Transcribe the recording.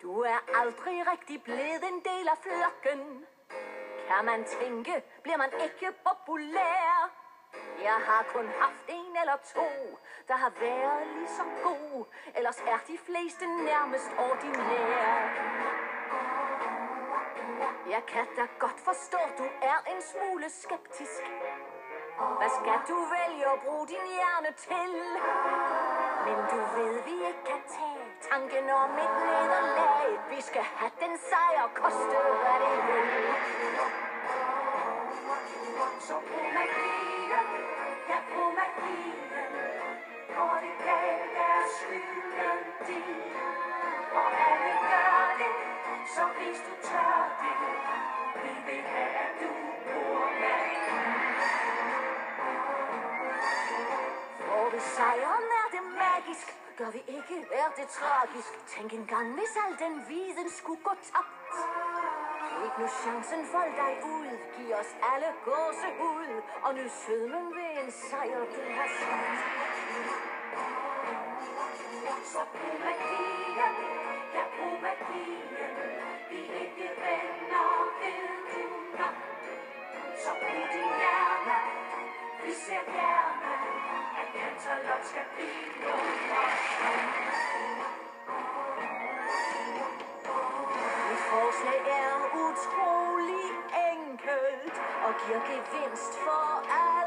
Du er aldrig rigtig blevet en del af flokken. Kan man tænke, bliver man ikke populær. Jeg har kun haft en eller to, der har været lige så god. Ellers er de fleste nærmest ordinære. Jeg kan da godt forstå, du er en smule skeptisk. Hvad skal du vælge at bruge din hjerne til? Men du ved, vi ikke kan tage tanken om et nederlag. Vi skal have den sejr, koste hvad det vil. Så brug magien, ja brug magien. Når det galt er skylden din. Og alle gør det, så hvis du tør det. Vi vil have, at du bruger magien. For hvis sejren er det magisk, gør vi ikke, er det tragisk. Tænk engang, hvis al den viden skulle gå tabt. Ikke nu chancen, fold dig ud. Giv os alle gåsehud. Og nu sødmen ved en sejr, du har skabt. Så brug magien, ja brug magien. Vi ikke venner, ved du nok. Så brug din hjerne, vi ser gerne, at Canterlot skal blive nummer. Mit forslag er utrolig enkelt og giver gevinst for alle.